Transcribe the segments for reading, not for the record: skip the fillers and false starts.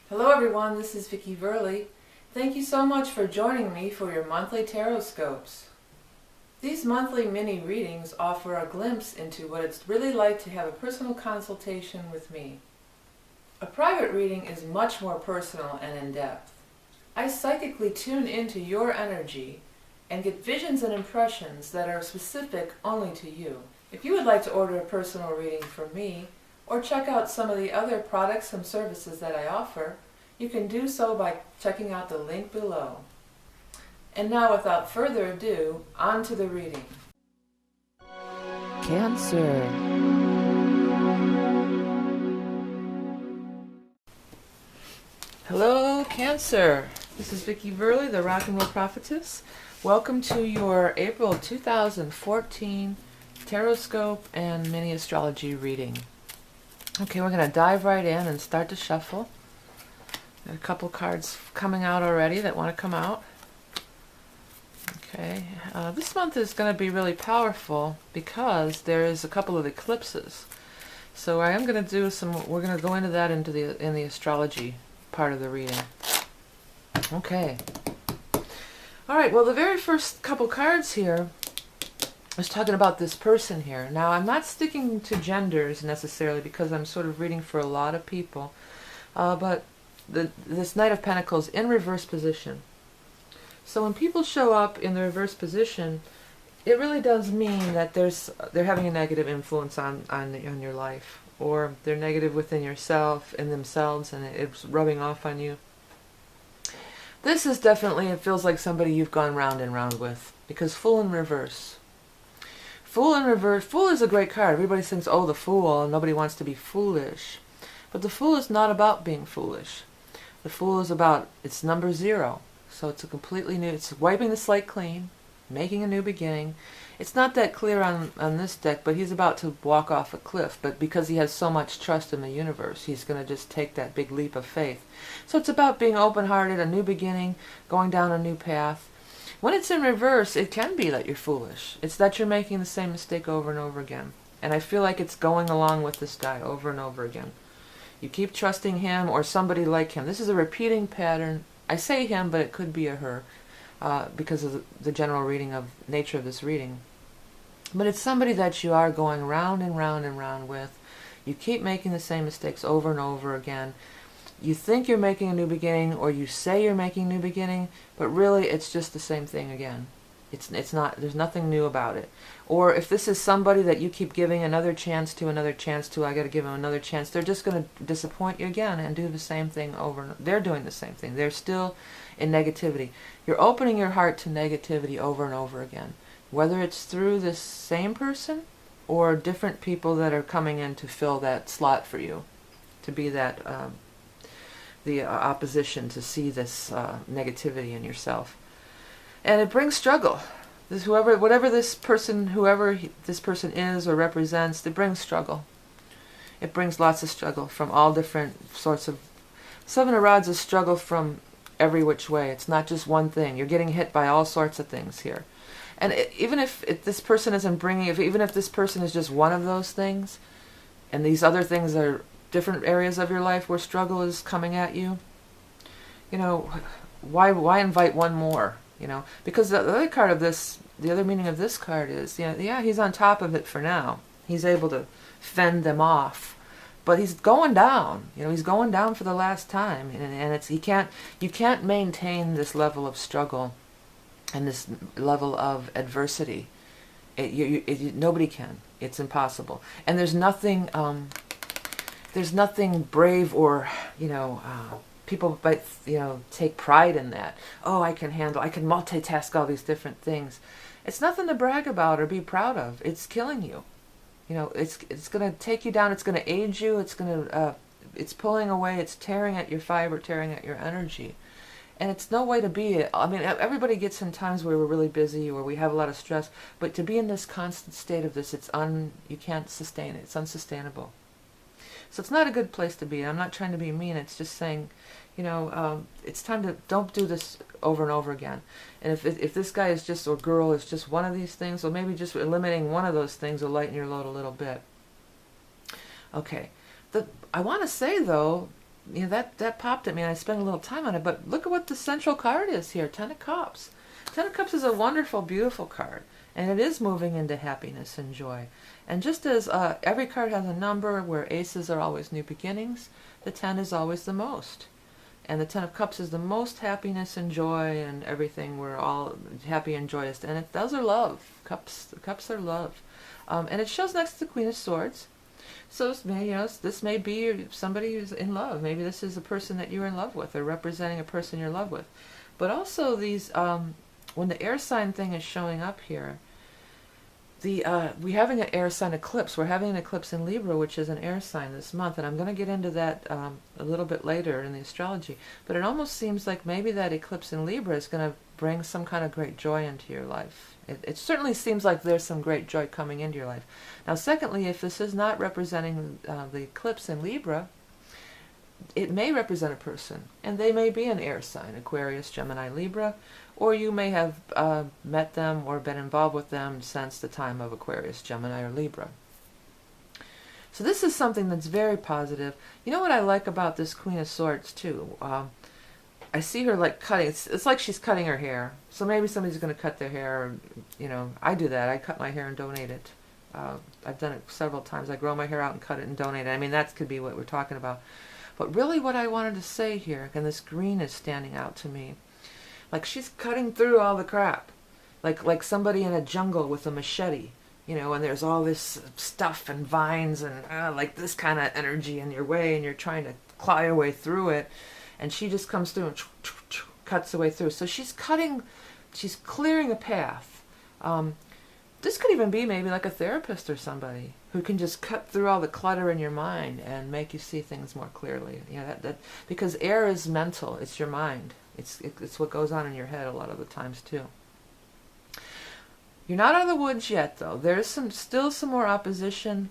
Hello everyone, this is Vickieverlie. Thank you so much for joining me for your monthly Tarotscopes. These monthly mini readings offer a glimpse into what it's really like to have a personal consultation with me. A private reading is much more personal and in-depth. I psychically tune into your energy and get visions and impressions that are specific only to you. If you would like to order a personal reading from me, or check out some of the other products and services that I offer, you can do so by checking out the link below. And now, without further ado, on to the reading. Cancer. Hello, Cancer. This is Vickieverlie, the Rock and Roll Prophetess. Welcome to your April 2014 Tarotscope and mini astrology reading. Okay, we're going to dive right in and start to shuffle. Got a couple cards coming out already that want to come out. Okay, this month is going to be really powerful because there is a couple of eclipses. So I am going to do we're going to go into that in the astrology part of the reading. Okay. All right, well, the very first couple cards here I was talking about this person here. Now, I'm not sticking to genders necessarily because I'm sort of reading for a lot of people, but this Knight of Pentacles in reverse position. So when people show up in the reverse position, it really does mean that they're having a negative influence on your life, or they're negative within yourself and themselves, and it's rubbing off on you. This is definitely, it feels like somebody you've gone round and round with, because Fool in reverse. Fool in reverse. Fool is a great card. Everybody thinks, oh, the Fool, and nobody wants to be foolish. But the Fool is not about being foolish. The Fool is about, it's number 0. So it's a completely new, it's wiping the slate clean, making a new beginning. It's not that clear on this deck, but he's about to walk off a cliff. But because he has so much trust in the universe, he's going to just take that big leap of faith. So it's about being open-hearted, a new beginning, going down a new path. When it's in reverse, it can be that you're foolish. It's that you're making the same mistake over and over again. And I feel like it's going along with this guy over and over again. You keep trusting him or somebody like him. This is a repeating pattern. I say him, but it could be a her because of the general reading of nature of this reading. But it's somebody that you are going round and round and round with. You keep making the same mistakes over and over again. You think you're making a new beginning, or you say you're making a new beginning, but really it's just the same thing again. It's not, there's nothing new about it. Or if this is somebody that you keep giving another chance to, I got to give them another chance, they're just going to disappoint you again and do the same thing over and over. They're doing the same thing. They're still in negativity. You're opening your heart to negativity over and over again, whether it's through this same person or different people that are coming in to fill that slot for you, to be that the opposition, to see this negativity in yourself. And it brings struggle. Whatever this person is or represents, it brings struggle. It brings lots of struggle from all different sorts of... Seven of Rods is struggle from every which way. It's not just one thing. You're getting hit by all sorts of things here. And even if this person isn't bringing... Even if this person is just one of those things, and these other things are different areas of your life where struggle is coming at you, you know, why invite one more? You know, because the other card of this, the other meaning of this card is, you know, yeah, he's on top of it for now. He's able to fend them off, but he's going down. You know, he's going down for the last time, and it's you can't maintain this level of struggle and this level of adversity. Nobody can. It's impossible. And there's nothing brave or, you know. People might, you know, take pride in that. Oh, I can multitask all these different things. It's nothing to brag about or be proud of. It's killing you. You know, it's going to take you down. It's going to age you. It's pulling away. It's tearing at your fiber, tearing at your energy. And it's no way to be. I mean, everybody gets in times where we're really busy or we have a lot of stress. But to be in this constant state of this, you can't sustain it. It's unsustainable. So it's not a good place to be. I'm not trying to be mean. It's just saying, you know, it's time to don't do this over and over again. And if this guy is just, or girl is just one of these things, well, maybe just eliminating one of those things will lighten your load a little bit. Okay. I want to say, though, that popped at me, and I spent a little time on it. But look at what the central card is here, Ten of Cups. Ten of Cups is a wonderful, beautiful card, and it is moving into happiness and joy. And just as every card has a number, where aces are always new beginnings, the 10 is always the most. And the Ten of Cups is the most happiness and joy and everything. We're all happy and joyous. And those are love. Cups are love. And it shows next to the Queen of Swords. So this may be somebody who's in love. Maybe this is a person that you're in love with, or representing a person you're in love with. But also these, when the air sign thing is showing up here, we're having an air sign eclipse. We're having an eclipse in Libra, which is an air sign this month, and I'm going to get into that a little bit later in the astrology. But it almost seems like maybe that eclipse in Libra is going to bring some kind of great joy into your life. It certainly seems like there's some great joy coming into your life. Now, secondly, if this is not representing the eclipse in Libra, it may represent a person, and they may be an air sign, Aquarius, Gemini, Libra, or you may have met them or been involved with them since the time of Aquarius, Gemini, or Libra. So this is something that's very positive. You know what I like about this Queen of Swords too? I see her like cutting. It's like she's cutting her hair. So maybe somebody's going to cut their hair. Or, I do that. I cut my hair and donate it. I've done it several times. I grow my hair out and cut it and donate it. I mean, that could be what we're talking about. But really what I wanted to say here, and this green is standing out to me, like she's cutting through all the crap. Like somebody in a jungle with a machete, and there's all this stuff and vines and like this kind of energy in your way, and you're trying to claw your way through it. And she just comes through and cuts the way through. So she's clearing a path. This could even be maybe like a therapist or somebody who can just cut through all the clutter in your mind and make you see things more clearly. Because air is mental. It's your mind. It's what goes on in your head a lot of the times too. You're not out of the woods yet, though. There's still some more opposition.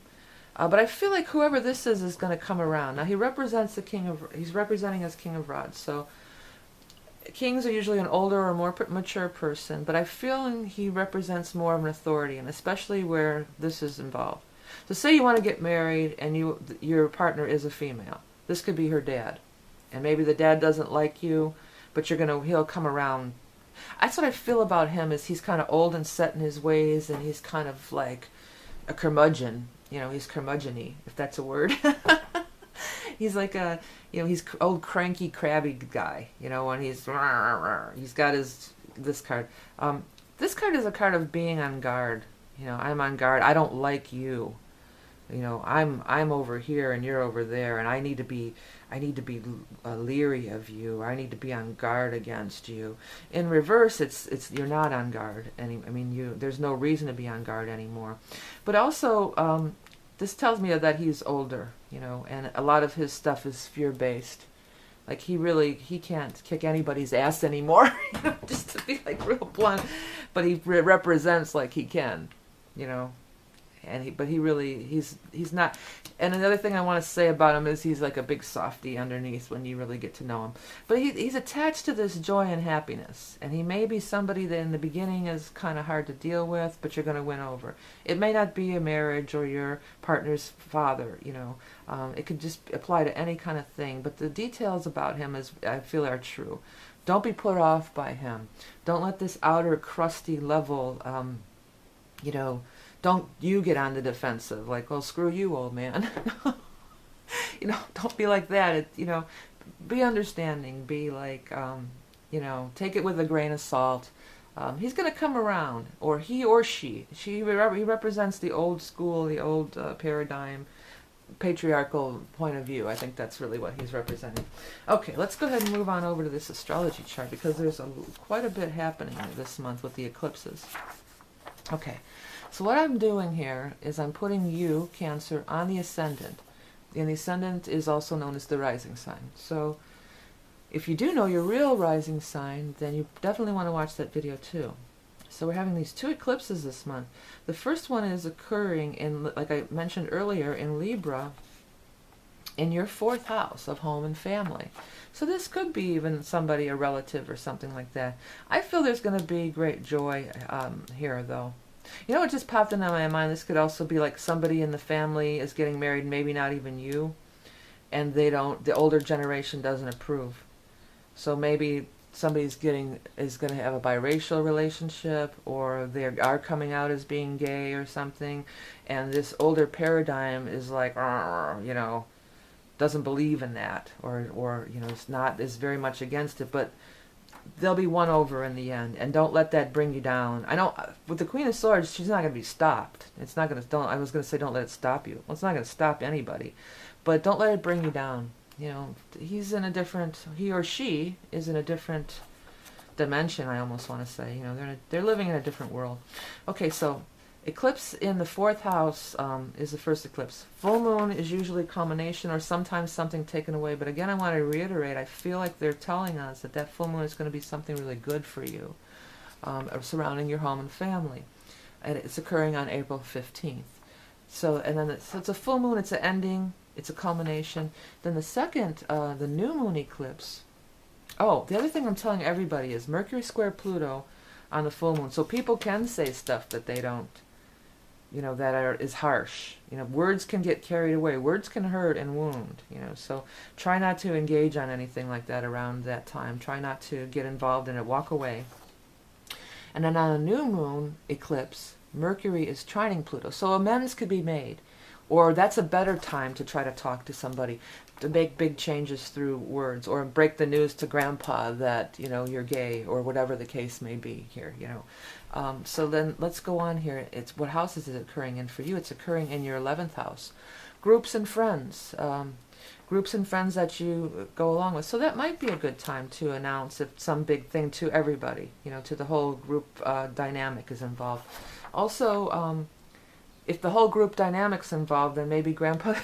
But I feel like whoever this is going to come around. Now he represents he's representing as King of Rods. So kings are usually an older or more mature person, but I feel he represents more of an authority, and especially where this is involved. So say you want to get married and your partner is a female. This could be her dad. And maybe the dad doesn't like you, but he'll come around. That's what I feel about him, is he's kind of old and set in his ways, and he's kind of like a curmudgeon. He's curmudgeon-y, if that's a word. He's like he's old cranky, crabby guy, and he's got this card. This card is a card of being on guard. I'm on guard. I don't like you. I'm over here and you're over there, and I need to be leery of you. I need to be on guard against you. In reverse, it's you're not on guard. There's no reason to be on guard anymore. But also, this tells me that he's older, and a lot of his stuff is fear-based. Like he can't kick anybody's ass anymore, just to be like real blunt. But he represents like he can, but he's not. And another thing I want to say about him is he's like a big softy underneath when you really get to know him. But he's attached to this joy and happiness, and he may be somebody that in the beginning is kind of hard to deal with, but you're going to win over. It may not be a marriage or your partner's father, it could just apply to any kind of thing. But the details about him, I feel, are true. Don't be put off by him. Don't let this outer crusty level, don't you get on the defensive, like, well, screw you, old man. Don't be like that. Be understanding. Be like, take it with a grain of salt. He's going to come around, or he or she. He represents the old school, the old paradigm, patriarchal point of view. I think that's really what he's representing. Okay, let's go ahead and move on over to this astrology chart, because there's quite a bit happening this month with the eclipses. Okay. So what I'm doing here is I'm putting you, Cancer, on the ascendant. And the ascendant is also known as the rising sign. So if you do know your real rising sign, then you definitely want to watch that video too. So we're having these two eclipses this month. The first one is occurring in, like I mentioned earlier, in Libra, in your 4th house of home and family. So this could be even somebody, a relative or something like that. I feel there's going to be great joy here, though. It just popped into my mind. This could also be like somebody in the family is getting married, maybe not even you. and the older generation doesn't approve. So maybe somebody's is going to have a biracial relationship, or they are coming out as being gay or something, and this older paradigm is like, doesn't believe in that, or is very much against it. But they'll be won over in the end, and don't let that bring you down. I know with the Queen of Swords, she's not going to be stopped. It's not going to. I was going to say, don't let it stop you. Well, it's not going to stop anybody, but don't let it bring you down. He's in a different. He or she is in a different dimension. I almost want to say. They're living in a different world. Okay, so eclipse in the 4th house is the first eclipse. Full moon is usually culmination or sometimes something taken away. But again, I want to reiterate, I feel like they're telling us that full moon is going to be something really good for you, surrounding your home and family. And it's occurring on April 15th. So it's a full moon, it's an ending, it's a culmination. Then the second, the new moon eclipse. Oh, the other thing I'm telling everybody is Mercury square Pluto on the full moon. So people can say stuff that they don't, is harsh. Words can get carried away. Words can hurt and wound. So try not to engage on anything like that around that time. Try not to get involved in it. Walk away. And then on a new moon eclipse, Mercury is trining Pluto. So amends could be made. Or that's a better time to try to talk to somebody, to make big changes through words, or break the news to grandpa that, you're gay, or whatever the case may be here, So then let's go on here. What house is it occurring in for you? It's occurring in your 11th house. Groups and friends. Groups and friends that you go along with. So that might be a good time to announce some big thing to everybody, to the whole group dynamic is involved. Also, if the whole group dynamic's involved, then maybe Grandpa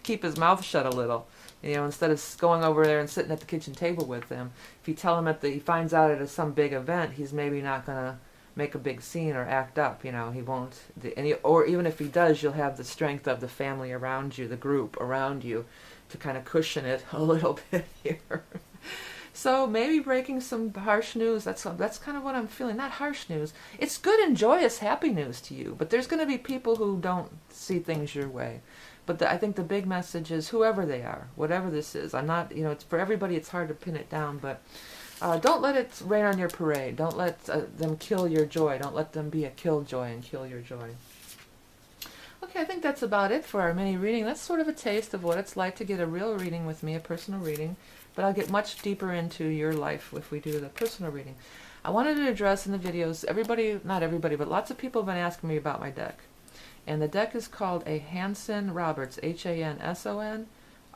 keep his mouth shut a little. Instead of going over there and sitting at the kitchen table with them, if you tell him he finds out at some big event, he's maybe not going to make a big scene or act up. He won't. Or even if he does, you'll have the strength of the family around you, the group around you, to kind of cushion it a little bit here. So maybe breaking some harsh news, that's kind of what I'm feeling. Not harsh news. It's good and joyous, happy news to you. But there's going to be people who don't see things your way. But I think the big message is whoever they are, whatever this is. I'm not, it's for everybody, it's hard to pin it down. But don't let it rain on your parade. Don't let them kill your joy. Don't let them be a killjoy and kill your joy. Okay, I think that's about it for our mini reading. That's sort of a taste of what it's like to get a real reading with me, a personal reading. But I'll get much deeper into your life if we do the personal reading. I wanted to address in the videos, not everybody, but lots of people have been asking me about my deck. And the deck is called a Hanson Roberts, Hanson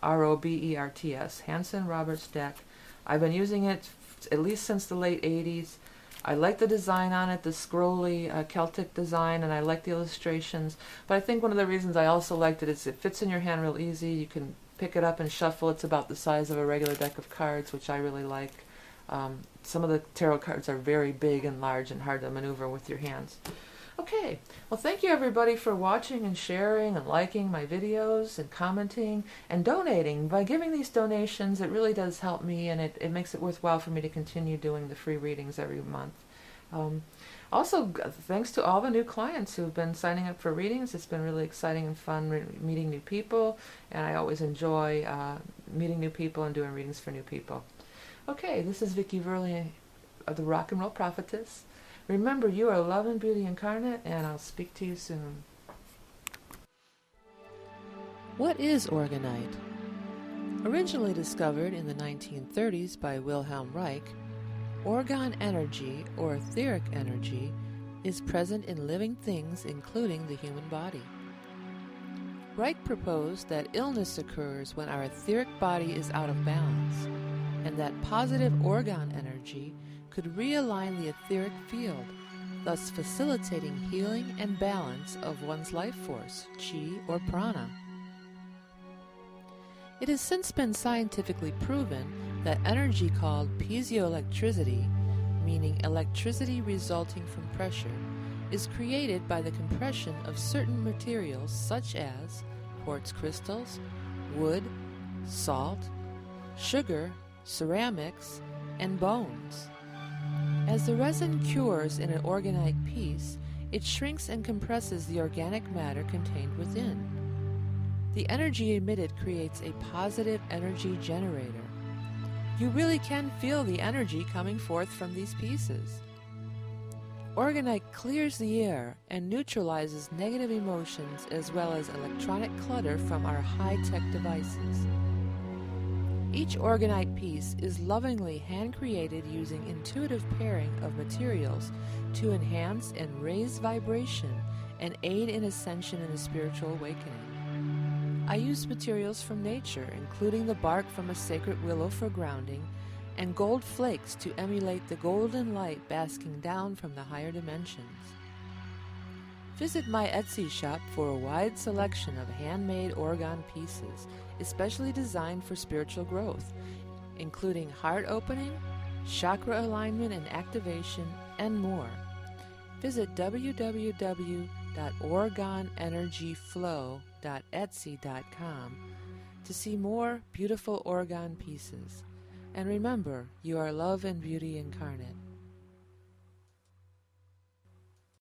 Roberts, Hanson Roberts deck. I've been using it at least since the late 80s. I like the design on it, the scrolly Celtic design, and I like the illustrations. But I think one of the reasons I also liked it is it fits in your hand real easy. You can pick it up and shuffle. It's about the size of a regular deck of cards, which I really like. Some of the tarot cards are very big and large and hard to maneuver with your hands. Okay, well, thank you everybody for watching and sharing and liking my videos and commenting and donating. By giving these donations, it really does help me, and it makes it worthwhile for me to continue doing the free readings every month. Also, thanks to all the new clients who've been signing up for readings. It's been really exciting and fun meeting new people, and I always enjoy meeting new people and doing readings for new people. Okay, this is vickieverlie of the Rock and Roll Prophetess. Remember, you are love and beauty incarnate, and I'll speak to you soon. What is orgonite? Originally discovered in the 1930s by Wilhelm Reich, orgone energy, or etheric energy, is present in living things, including the human body. Reich proposed that illness occurs when our etheric body is out of balance, and that positive orgone energy could realign the etheric field, thus facilitating healing and balance of one's life force, chi or prana. It has since been scientifically proven that energy called piezoelectricity, meaning electricity resulting from pressure, is created by the compression of certain materials such as quartz crystals, wood, salt, sugar, ceramics, and bones. As the resin cures in an orgonite piece, it shrinks and compresses the organic matter contained within. The energy emitted creates a positive energy generator. You really can feel the energy coming forth from these pieces. Orgonite clears the air and neutralizes negative emotions as well as electronic clutter from our high-tech devices. Each orgonite piece is lovingly hand-created using intuitive pairing of materials to enhance and raise vibration and aid in ascension and a spiritual awakening. I use materials from nature, including the bark from a sacred willow for grounding, and gold flakes to emulate the golden light basking down from the higher dimensions. Visit my Etsy shop for a wide selection of handmade orgone pieces, especially designed for spiritual growth, including heart opening, chakra alignment and activation, and more. Visit www.orgoneenergyflow.etsy.com to see more beautiful orgone pieces. And remember, you are love and beauty incarnate.